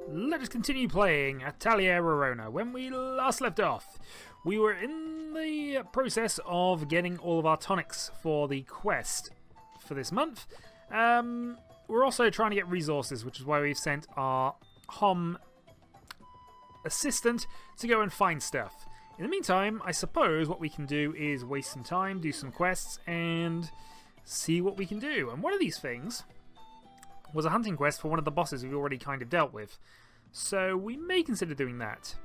Let us continue playing Atelier Rorona. When we last left off, we were in the process of getting all of our tonics for the quest for this month. We're also trying to get resources, which is why we've sent our HOM assistant to go and find stuff. In the meantime, I suppose what we can do is waste some time, do some quests, and see what we can do. And one of these things was a hunting quest for one of the bosses we've already kind of dealt with. So we may consider doing that.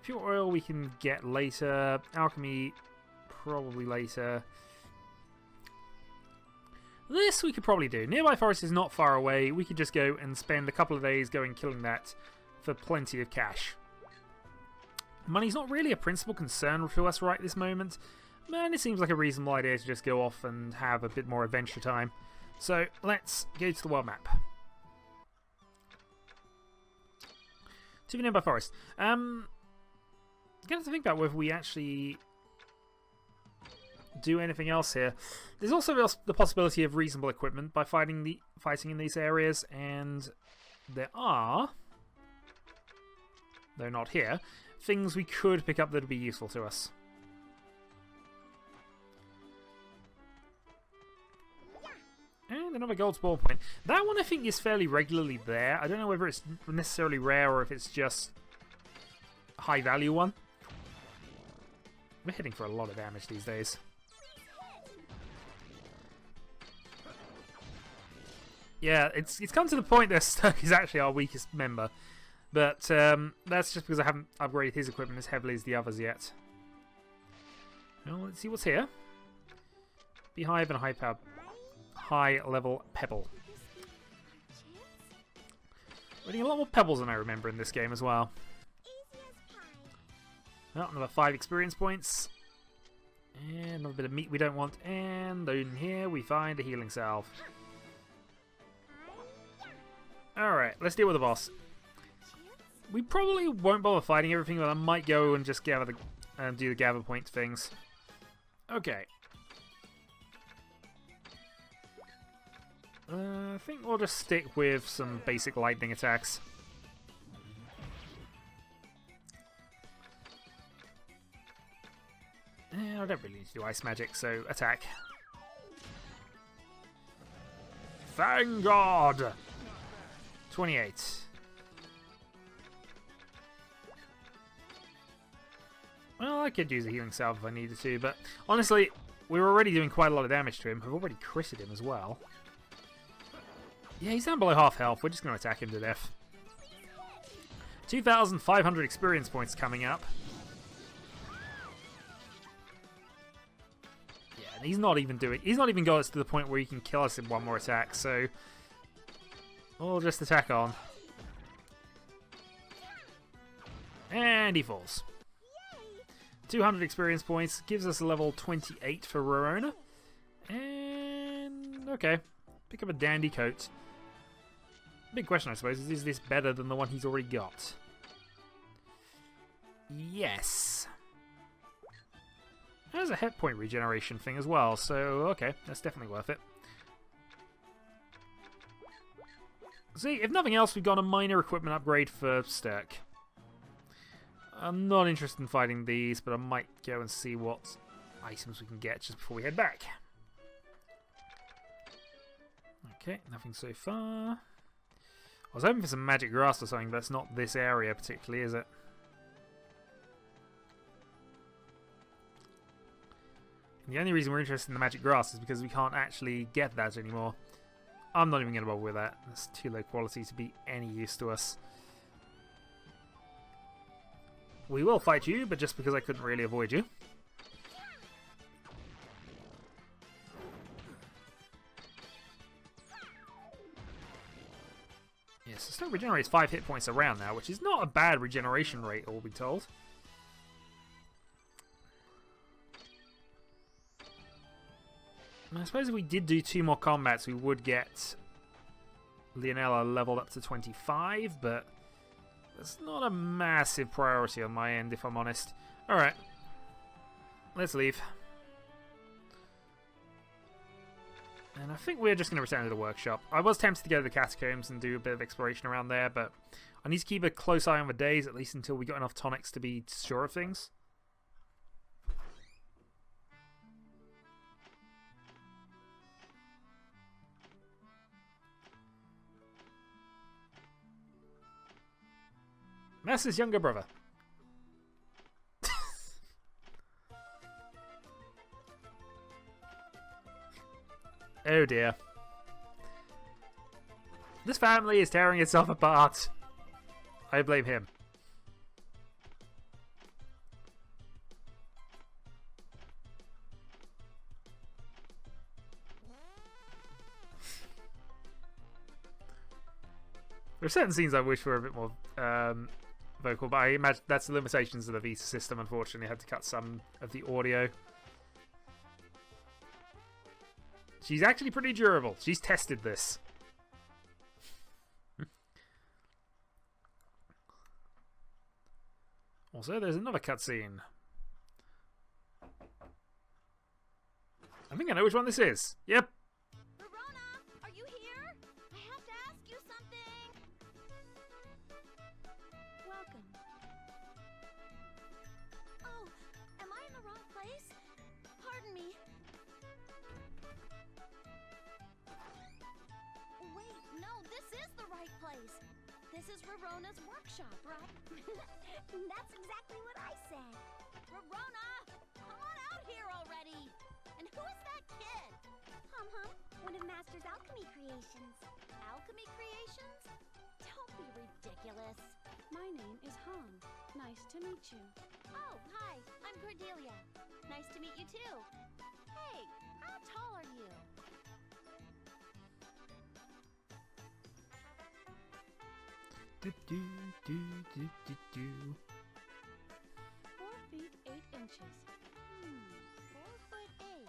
Pure oil we can get later. Alchemy probably later. This we could probably do. Nearby forest is not far away. We could just go and spend a couple of days going killing that for plenty of cash. Money's not really a principal concern to us right this moment. Man, it seems like a reasonable idea to just go off and have a bit more adventure time. So, let's go to the world map. To the nearby forest. I'm going to think about whether we actually do anything else here. There's also the possibility of reasonable equipment by fighting in these areas, and there are, though not here, things we could pick up that would be useful to us. And another gold spawn point. That one I think is fairly regularly there. I don't know whether it's necessarily rare or if it's just a high value one. We're hitting for a lot of damage these days. Yeah, it's come to the point that Sturk is actually our weakest member. But that's just because I haven't upgraded his equipment as heavily as the others yet. Well, let's see what's here. Beehive and high level pebble. We're getting a lot more pebbles than I remember in this game as well. Well, another 5 experience points. And another bit of meat we don't want. And in here we find a healing salve. Alright, let's deal with the boss. We probably won't bother fighting everything, but I might go and just gather do the gather point things. Okay. I think we'll just stick with some basic lightning attacks. And I don't really need to do ice magic, so attack. Vanguard! 28. Well, I could use a healing salve if I needed to, but honestly, we were already doing quite a lot of damage to him. I've already critted him as well. Yeah, he's down below half health. We're just going to attack him to death. 2,500 experience points coming up. Yeah, and he's not even got us to the point where he can kill us in one more attack, so we'll just attack on. And he falls. 200 experience points gives us a level 28 for Rorona. And okay, pick up a dandy coat. Big question, I suppose, is this better than the one he's already got? Yes. There's a hit point regeneration thing as well, so okay, that's definitely worth it. See, if nothing else, we've got a minor equipment upgrade for Sturk. I'm not interested in fighting these, but I might go and see what items we can get just before we head back. Okay, nothing so far. I was hoping for some magic grass or something, but it's not this area particularly, is it? And the only reason we're interested in the magic grass is because we can't actually get that anymore. I'm not even going to bother with that. That's too low quality to be any use to us. We will fight you, but just because I couldn't really avoid you. Yes, it still regenerates 5 hit points a round now, which is not a bad regeneration rate, all be told. And I suppose if we did do 2 more combats, we would get Leonella leveled up to 25, but that's not a massive priority on my end, if I'm honest. Alright, let's leave. And I think we're just going to return to the workshop. I was tempted to go to the catacombs and do a bit of exploration around there, but I need to keep a close eye on the days, at least until we got enough tonics to be sure of things. Master's younger brother. Oh dear. This family is tearing itself apart. I blame him. There are certain scenes I wish were a bit more vocal, but I imagine that's the limitations of the Visa system, unfortunately. I had to cut some of the audio. She's actually pretty durable. She's tested this. Also, there's another cutscene. I think I know which one this is. Yep. Rorona, are you here? I have to ask you something. Welcome. Oh, am I in the wrong place? Pardon me. Wait, no, this is the right place. This is Rorona's workshop, right? That's exactly what I said. Rorona, come on out here already. And who is that kid? Hum-Hum, one of Master's alchemy creations. Alchemy creations? Don't be ridiculous. My name is Han. Nice to meet you. Oh, hi, I'm Cordelia. Nice to meet you too. Hey, how tall are you? Do, do, do, do, do, do. 4 feet 8 inches. 4'8". I see.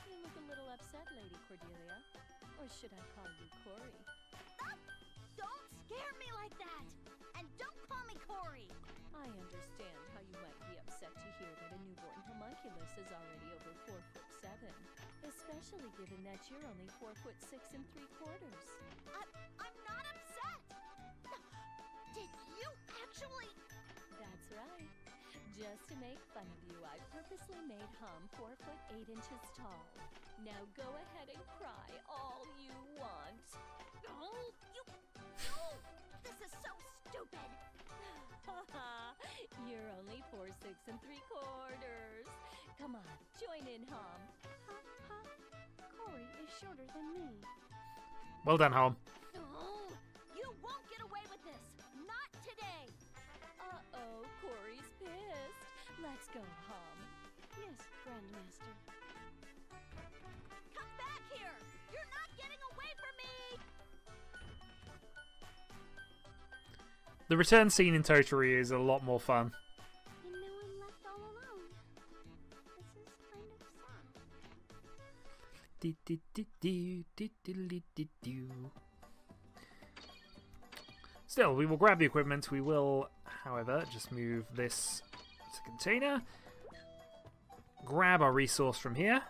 You look a little upset, Lady Cordelia. Or should I call you Corey? Ah, don't scare me like that! And don't call me Corey! I understand how you might be upset to hear that a newborn homunculus is already over 4'7", especially given that you're only 4'6" and 3/4. I'm not upset! Did you actually... That's right. Just to make fun of you, I purposely made Hum 4'8" tall. Now go ahead and cry all you want. Oh, you... No! This is so stupid! You're only 4'6" and 3/4. Come on, join in, Hum. Ha. Corey is shorter than me. Well done, Home. Oh, you won't get away with this! Not today! Uh-oh, Corey's pissed. Let's go, Hum. Yes, Grandmaster. Come back here! You're not getting away from me! The return scene in Totally is a lot more fun. And now I'm left all alone. This is kind of sad. Still, we will grab the equipment. We will, however, just move this to container. Grab our resource from here.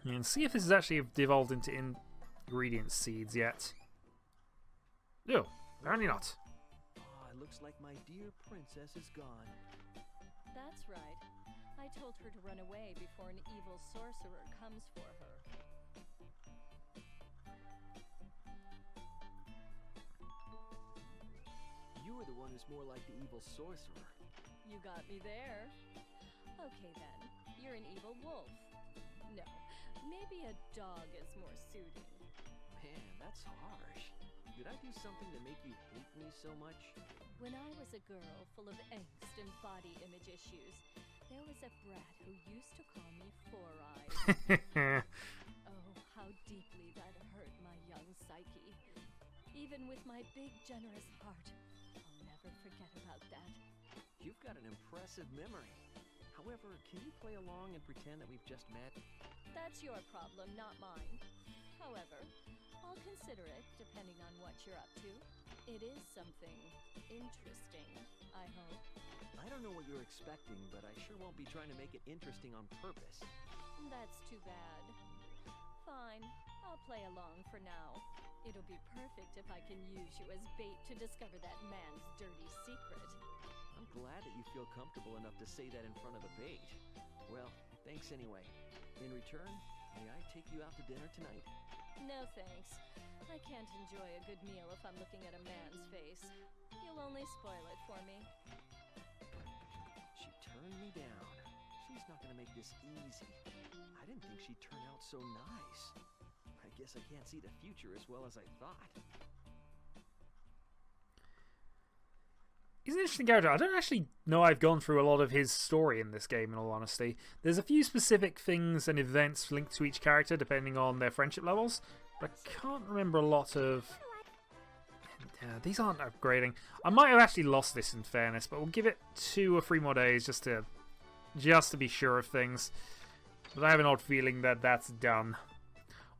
And see if this has actually devolved into ingredient seeds yet. No, apparently not. Ah, it looks like my dear princess is gone. That's right. I told her to run away before an evil sorcerer comes for her. You are the one who's more like the evil sorcerer. You got me there. Okay then, you're an evil wolf. No, maybe a dog is more suiting. Man, that's harsh. Did I do something to make you hate me so much? When I was a girl full of angst and body image issues, there was a brat who used to call me Four Eyes. Oh, how deeply that hurt my young psyche. Even with my big, generous heart, I'll never forget about that. You've got an impressive memory. However, can you play along and pretend that we've just met? That's your problem, not mine. However, I'll consider it depending on what you're up to. It is something interesting, I hope. I don't know what you're expecting, but I sure won't be trying to make it interesting on purpose. That's too bad. Fine, I'll play along for now. It'll be perfect if I can use you as bait to discover that man's dirty secret. I'm glad that you feel comfortable enough to say that in front of the bait. Well, thanks anyway. In return, may I take you out to dinner tonight? No thanks. I can't enjoy a good meal if I'm looking at a man's face. You'll only spoil it for me. She turned me down. She's not gonna make this easy. I didn't think she'd turn out so nice. I guess I can't see the future as well as I thought. He's an interesting character. I don't actually know I've gone through a lot of his story in this game, in all honesty. There's a few specific things and events linked to each character depending on their friendship levels, but I can't remember a lot of... these aren't upgrading. I might have actually lost this in fairness, but we'll give it 2 or 3 more days just to be sure of things. But I have an odd feeling that that's done.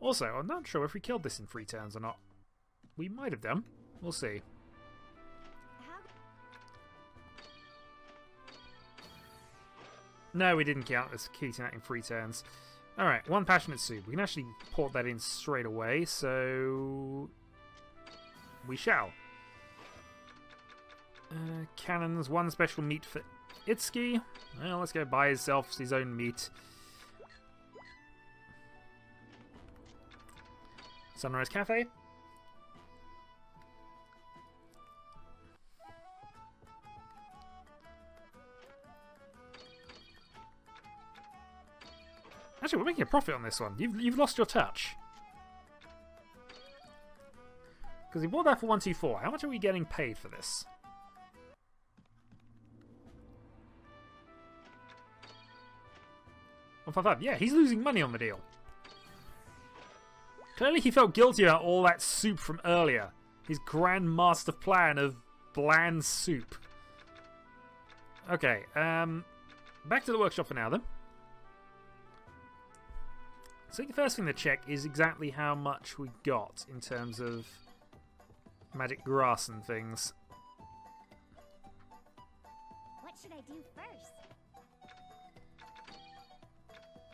Also, I'm not sure if we killed this in 3 turns or not. We might have done. We'll see. No, we didn't count this keating that in 3 turns. Alright, 1 passionate soup. We can actually port that in straight away, so... we shall. Cannons, 1 special meat for Itsuki. Well, let's go buy himself his own meat. Sunrise Cafe. Actually, we're making a profit on this one. You've lost your touch. Because he bought that for 124. How much are we getting paid for this? 155. Yeah, he's losing money on the deal. Clearly he felt guilty about all that soup from earlier. His grand master plan of bland soup. Okay, back to the workshop for now then. So the first thing to check is exactly how much we got in terms of magic grass and things. What should I do first?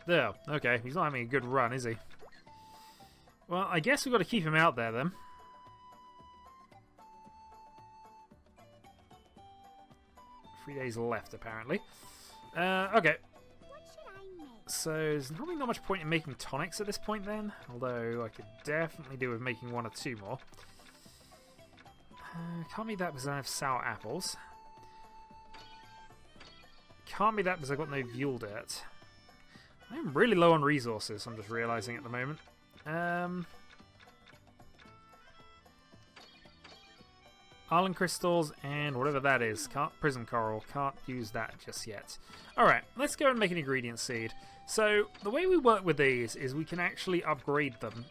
There, okay, he's not having a good run, is he? Well, I guess we've got to keep him out there then. Three days left, apparently. Okay. So there's probably not much point in making tonics at this point then, although I could definitely do with making 1 or 2 more. Can't be that because I have sour apples. Can't be that because I've got no Yule dirt. I'm really low on resources, I'm just realising at the moment. Arland crystals and whatever that is. Prism coral. Can't use that just yet. Alright, let's go and make an ingredient seed. So, the way we work with these is we can actually upgrade them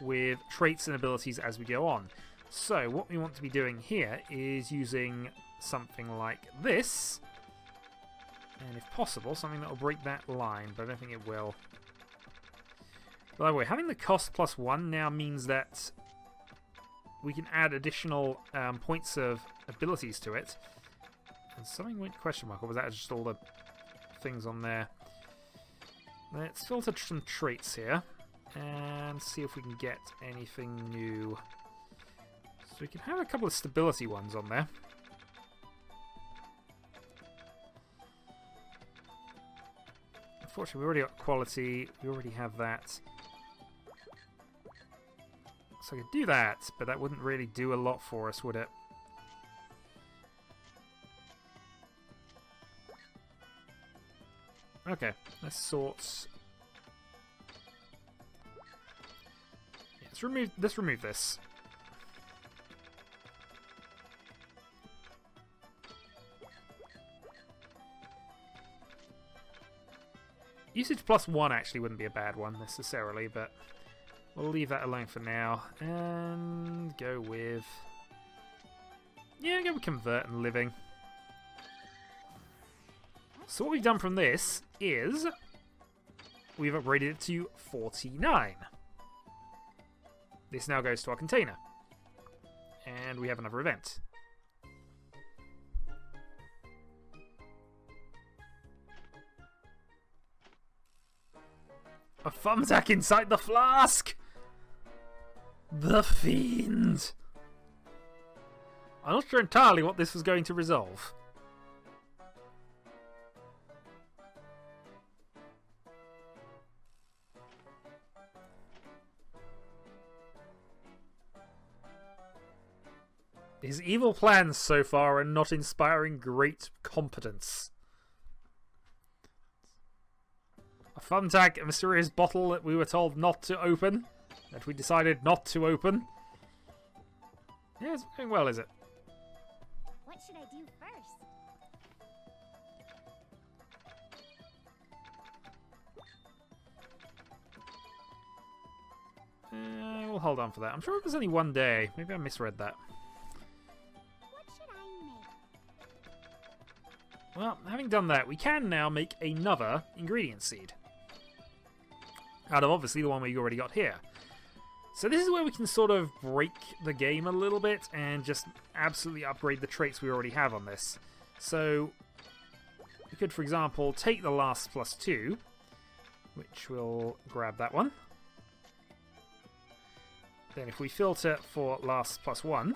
with traits and abilities as we go on. So, what we want to be doing here is using something like this. And if possible, something that will break that line, but I don't think it will. By the way, having the cost +1 now means that we can add additional points of abilities to it. And something went question mark, or was that just all the things on there? Let's filter some traits here and see if we can get anything new. So we can have a couple of stability ones on there. Unfortunately, we already got quality. We already have that. So I could do that, but that wouldn't really do a lot for us, would it? Okay, let's sort. Yeah, let's remove this. Usage +1 actually wouldn't be a bad one necessarily, but we'll leave that alone for now and go with... yeah, go with Convert and Living. So what we've done from this is we've upgraded it to 49. this now goes to our container. And we have another event. A thumbtack inside the flask! The fiend! I'm not sure entirely what this was going to resolve. His evil plans so far are not inspiring great competence. A thumbtack, a mysterious bottle that we were told not to open. That we decided not to open. Yeah, it's going well, is it? What should I do first? We'll hold on for that. I'm sure it was only one day. Maybe I misread that. What should I make? Well, having done that, we can now make another ingredient seed. Out of obviously the one we already got here. So this is where we can sort of break the game a little bit and just absolutely upgrade the traits we already have on this. So we could, for example, take the last +2, which will grab that one. Then if we filter for last +1,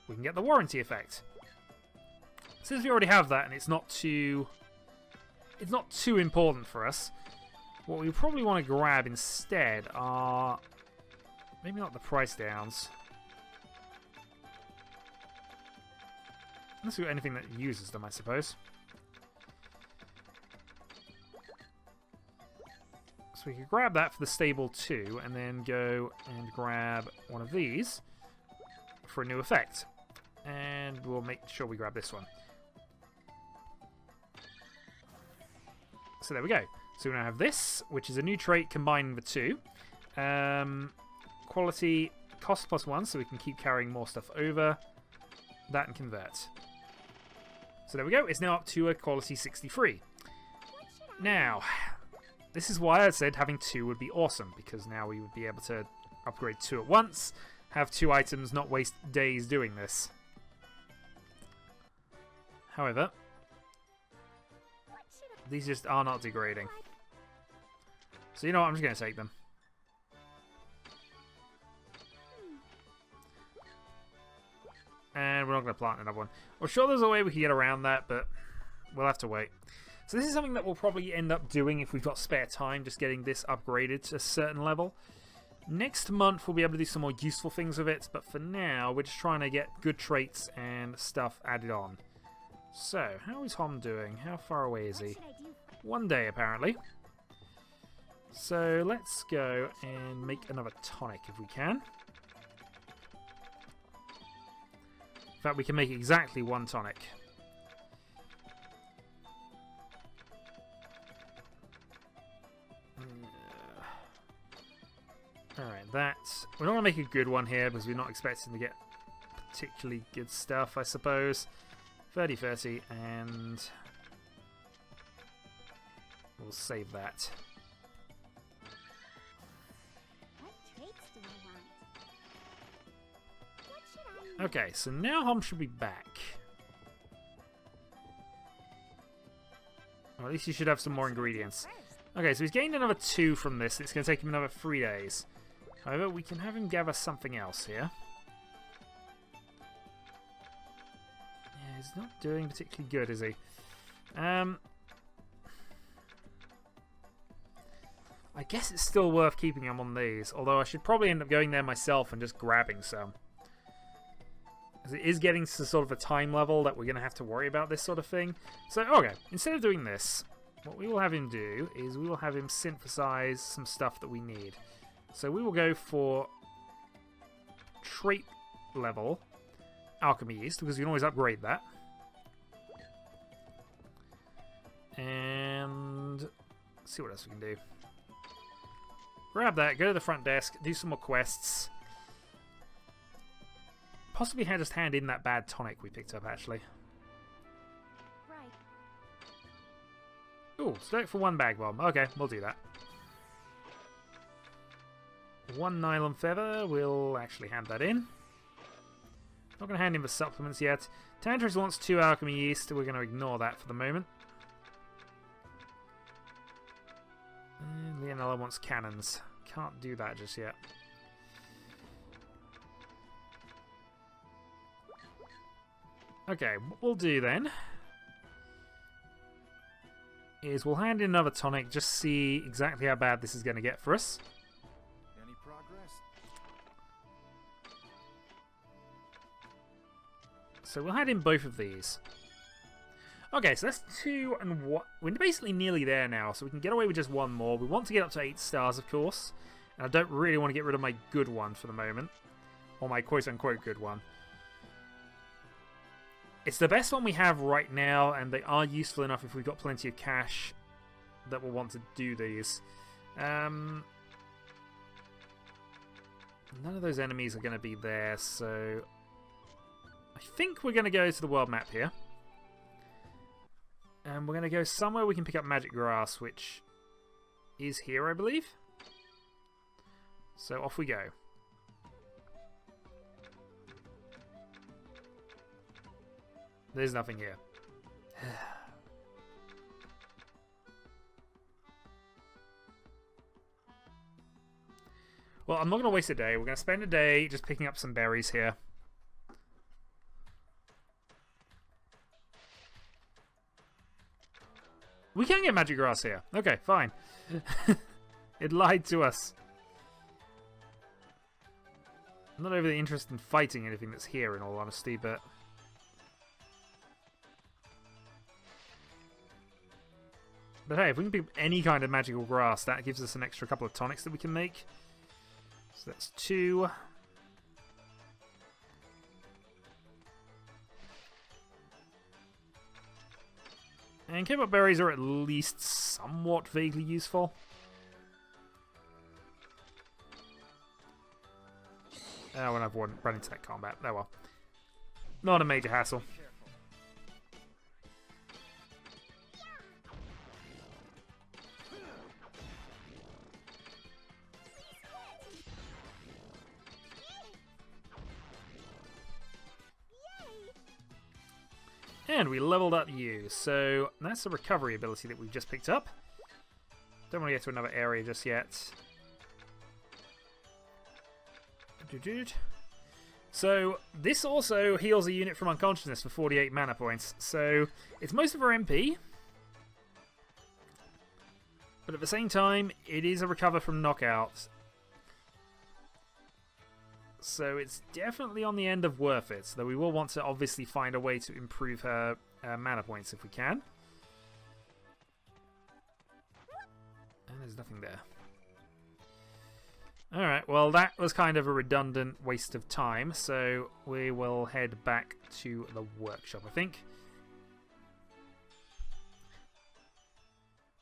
we can get the warranty effect. Since we already have that and it's not too important for us, what we probably want to grab instead are maybe not the price downs. Let's do anything that uses them, I suppose. So we could grab that for the stable 2 and then go and grab one of these for a new effect. And we'll make sure we grab this one. So there we go. So we now have this, which is a new trait combining the two. Quality, cost +1, so we can keep carrying more stuff over. That and convert. So there we go. It's now up to a quality 63. Now, this is why I said having 2 would be awesome, because now we would be able to upgrade 2 at once, have 2 items, not waste days doing this. However, these just are not degrading. So you know what, I'm just going to take them. And we're not going to plant another one. We're sure there's a way we can get around that, but we'll have to wait. So this is something that we'll probably end up doing if we've got spare time, just getting this upgraded to a certain level. Next month we'll be able to do some more useful things with it, but for now we're just trying to get good traits and stuff added on. So, how is Hom doing? How far away is he? 1 day, apparently. So, let's go and make another tonic if we can. In fact, we can make exactly 1 tonic. Alright, that. We're not going to make a good one here because we're not expecting to get particularly good stuff, I suppose. 30-30, and we'll save that. What traits do I want? What should I make? Okay, so now Hom should be back. Or at least he should have some more ingredients. Okay, so he's gained another 2 from this. It's going to take him another 3 days. However, we can have him gather something else here. Yeah, he's not doing particularly good, is he? I guess it's still worth keeping him on these. Although I should probably end up going there myself and just grabbing some. As it is getting to sort of a time level that we're going to have to worry about this sort of thing. So, okay, instead of doing this, what we will have him do is we will have him synthesize some stuff that we need. So we will go for trait level alchemy yeast, because we can always upgrade that. And let's see what else we can do. Grab that, go to the front desk, do some more quests. Possibly just hand in that bad tonic we picked up, actually. Right. Ooh, stoke for 1 bag bomb. Okay, we'll do that. 1 nylon feather. We'll actually hand that in. Not going to hand in the supplements yet. Tantris wants 2 alchemy yeast. We're going to ignore that for the moment. And Leonella wants cannons. Can't do that just yet. Okay, what we'll do then is we'll hand in another tonic, just see exactly how bad this is going to get for us. Any progress? So we'll hand in both of these. Okay, so that's 2 and 1. We're basically nearly there now, so we can get away with just 1 more. We want to get up to 8 stars, of course. And I don't really want to get rid of my good one for the moment. Or my quote-unquote good one. It's the best one we have right now, and they are useful enough if we've got plenty of cash that we'll want to do these. None of those enemies are going to be there, so I think we're going to go to the world map here. And we're going to go somewhere we can pick up magic grass, which is here, I believe. So off we go. There's nothing here. Well, I'm not going to waste a day. We're going to spend a day just picking up some berries here. We can get magic grass here. Okay, fine. It lied to us. I'm not overly interested in fighting anything that's here, in all honesty, but... But hey, if we can pick up any kind of magical grass, that gives us an extra couple of tonics that we can make. So that's 2. And K-pop berries are at least somewhat vaguely useful. Oh, when I've run into that combat. Oh well. Not a major hassle. And we leveled up you, so that's a recovery ability that we've just picked up. Don't want to get to another area just yet. So this also heals a unit from unconsciousness for 48 mana points, so it's most of our MP. But at the same time, it is a recover from knockout. So it's definitely on the end of worth it, though we will want to obviously find a way to improve her mana points if we can. And there's nothing there. Alright, well that was kind of a redundant waste of time, so we will head back to the workshop, I think.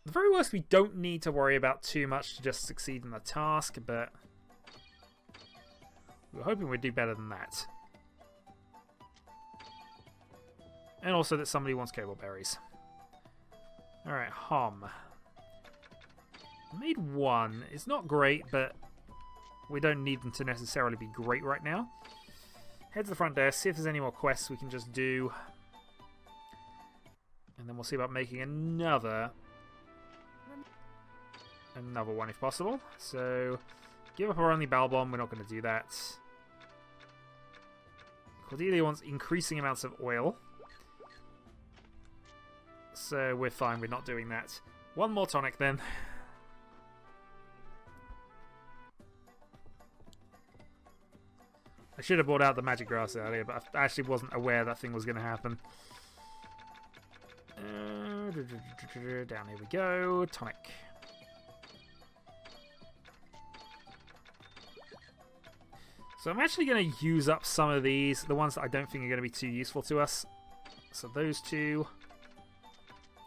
At the very worst, we don't need to worry about too much to just succeed in the task, but... we're hoping we'd do better than that. And also that somebody wants cobalt berries. Alright, Hom. Made 1. It's not great, but we don't need them to necessarily be great right now. Head to the front desk, see if there's any more quests we can just do. And then we'll see about making another one if possible. So, give up our only Bell Bomb, we're not going to do that. Cordelia wants increasing amounts of oil. So we're fine, we're not doing that. 1 more tonic then. I should have brought out the magic grass earlier, but I actually wasn't aware that thing was going to happen. Down here we go. Tonic. So I'm actually going to use up some of these, the ones that I don't think are going to be too useful to us. So those 2.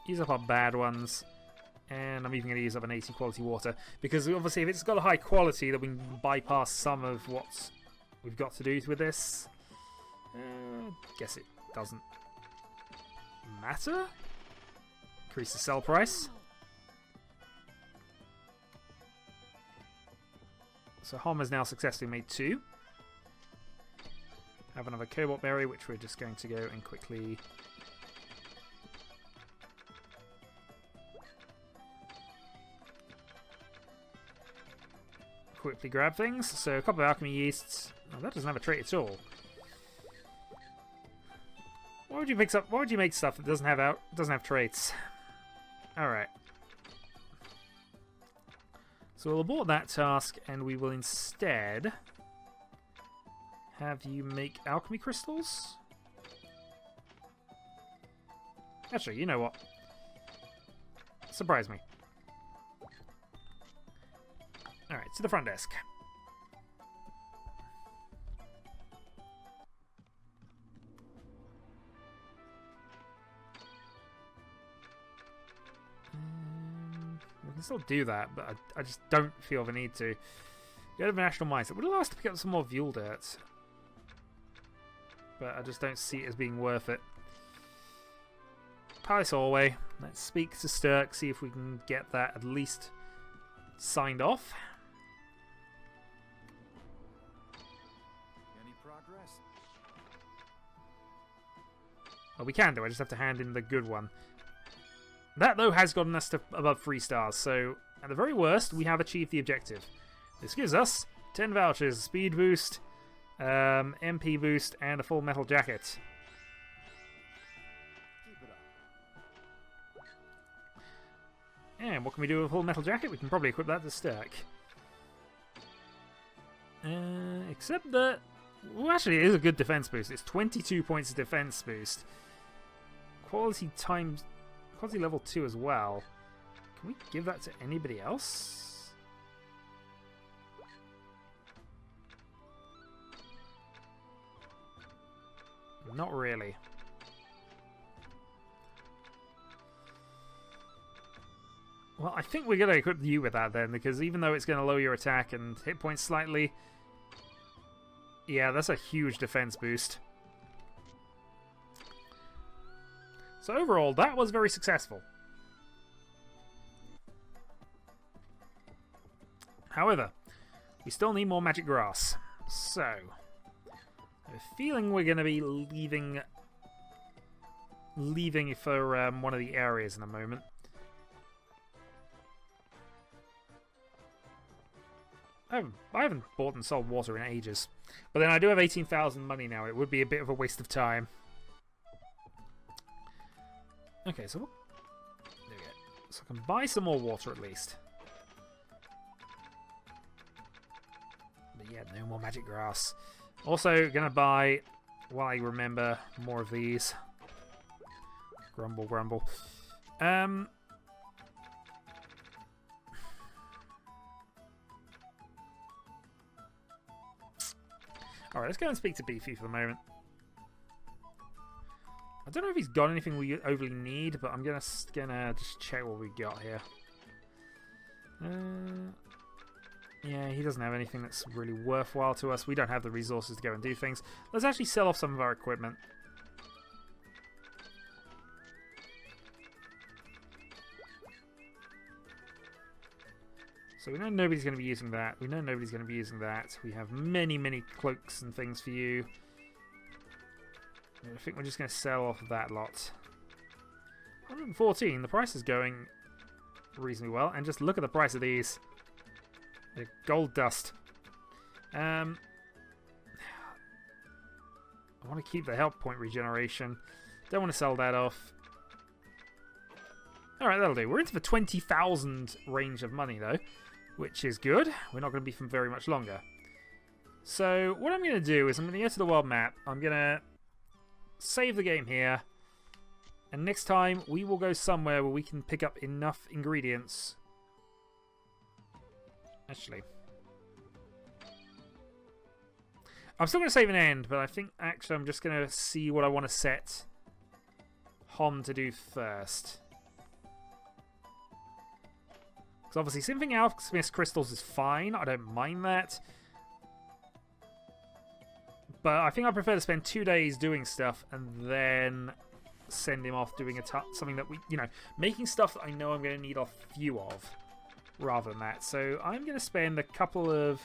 Use up our bad ones. And I'm even going to use up an 80 quality water. Because obviously if it's got a high quality, then we can bypass some of what we've got to do with this. Guess it doesn't matter. Increase the sell price. So Hom has now successfully made 2. Have another cobalt berry, which we're just going to go and quickly... grab things. So a couple of alchemy yeasts. Oh, that doesn't have a trait at all. Why would you mix up? Why would you make stuff that doesn't have traits? All right. So we'll abort that task, and we will instead have you make alchemy crystals. Actually, you know what? Surprise me. Alright, to the front desk. We can still do that, but I just don't feel the need to. Go to the National Mines. It would allow us to pick up some more Fuel Dirt. But I just don't see it as being worth it. Palace Hallway. Let's speak to Stirk, see if we can get that at least signed off. Any progress? Well, we can do. I just have to hand in the good one. That, though, has gotten us to above 3 stars, so at the very worst, we have achieved the objective. This gives us 10 vouchers, speed boost, MP boost, and a full metal jacket. Keep it up. And what can we do with a full metal jacket? We can probably equip that to Stirk. Except that... Well, actually, it is a good defense boost. It's 22 points of defense boost. Quality level 2 as well. Can we give that to anybody else? Not really. Well, I think we're going to equip you with that then, because even though it's going to lower your attack and hit points slightly, yeah, that's a huge defense boost. So overall, that was very successful. However, we still need more magic grass. So, I have a feeling we're going to be leaving for one of the areas in a moment. I haven't bought and sold water in ages. But then I do have 18,000 money now. It would be a bit of a waste of time. Okay, so there we go. So I can buy some more water at least. But yeah, no more magic grass. Also, gonna buy, while I remember, more of these. Grumble, grumble. Alright, let's go and speak to Beefy for the moment. I don't know if he's got anything we overly need, but I'm gonna just check what we got here. Yeah, he doesn't have anything that's really worthwhile to us. We don't have the resources to go and do things. Let's actually sell off some of our equipment. So we know nobody's going to be using that. We know nobody's going to be using that. We have many, many cloaks and things for you. I think we're just going to sell off that lot. 114. The price is going reasonably well. And just look at the price of these. They're gold dust. I want to keep the health point regeneration. Don't want to sell that off. Alright, that'll do. We're into the 20,000 range of money, though, which is good. We're not going to be for very much longer. So, what I'm going to do is I'm going to go to the world map. I'm going to save the game here. And next time, we will go somewhere where we can pick up enough ingredients. Actually, I'm still going to save an end, but I think actually I'm just going to see what I want to set Hom to do first. Because obviously, simping Alchemist crystals is fine. I don't mind that. But I think I prefer to spend 2 days doing stuff and then send him off doing something that making stuff that I know I'm going to need a few of, rather than that. So I'm going to spend a couple of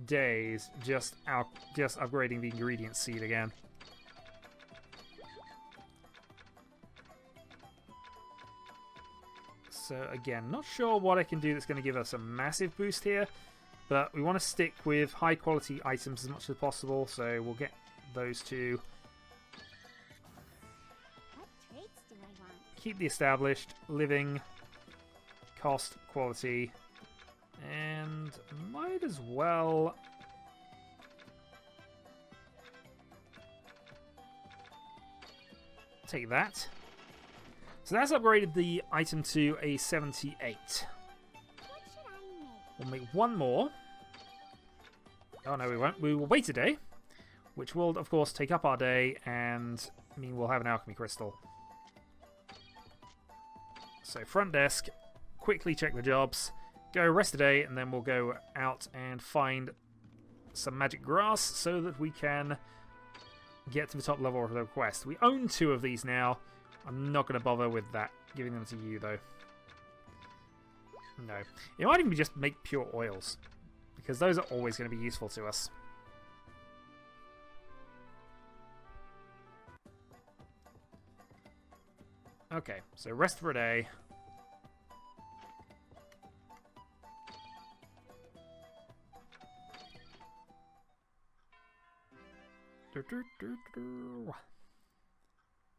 days just upgrading the ingredient seed again. So again, not sure what I can do that's going to give us a massive boost here, but we want to stick with high quality items as much as possible, so we'll get those two. What traits do I want? Keep the established, living, cost, quality, and might as well take that. So that's upgraded the item to a 78. What should I make? We'll make one more. Oh no, we won't. We will wait a day, which will of course take up our day and mean we'll have an alchemy crystal. So front desk, quickly check the jobs, go rest a day, and then we'll go out and find some magic grass so that we can get to the top level of the quest. We own 2 of these now. I'm not going to bother with that, giving them to you though. No. It might even be just make pure oils, because those are always going to be useful to us. Okay, so rest for a day.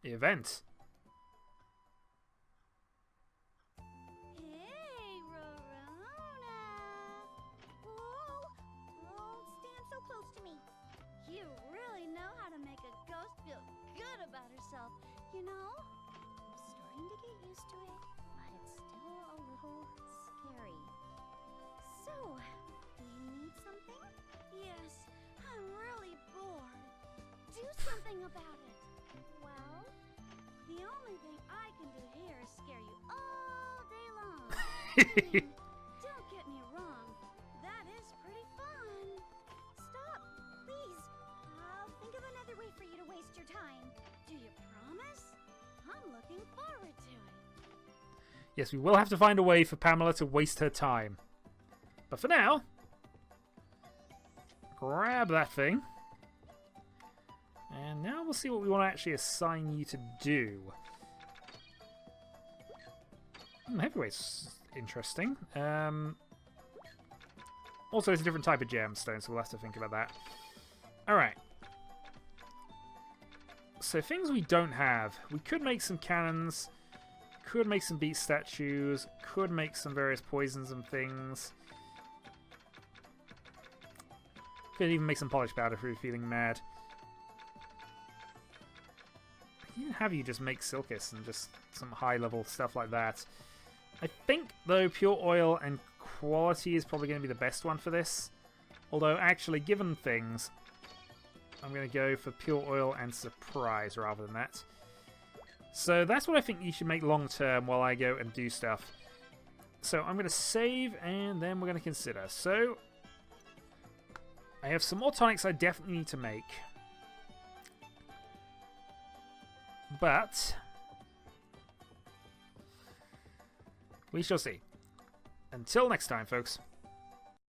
Event. Hey, Rorona! Whoa! Don't stand so close to me. You really know how to make a ghost feel good about herself, you know? I'm starting to get used to it, but it's still a little scary. So, do you need something? Yes, I'm really bored. Do something about it. Well, the only thing I can do here is scare you all day long. Don't get me wrong, that is pretty fun. Stop, please. I'll think of another way for you to waste your time. Do you promise? I'm looking forward to it. Yes, we will have to find a way for Pamela to waste her time. But for now, grab that thing. And now we'll see what we want to actually assign you to do. Heavyweight's interesting. Also, it's a different type of gemstone, so we'll have to think about that. Alright. So things we don't have. We could make some cannons. Could make some beast statues. Could make some various poisons and things. Could even make some polish powder if you're feeling mad. Even have you just make Silkus and just some high-level stuff like that. I think, though, pure oil and quality is probably going to be the best one for this. Although, actually, given things, I'm going to go for pure oil and surprise rather than that. So that's what I think you should make long-term while I go and do stuff. So I'm going to save, and then we're going to consider. So I have some more tonics I definitely need to make. But we shall see. Until next time, folks.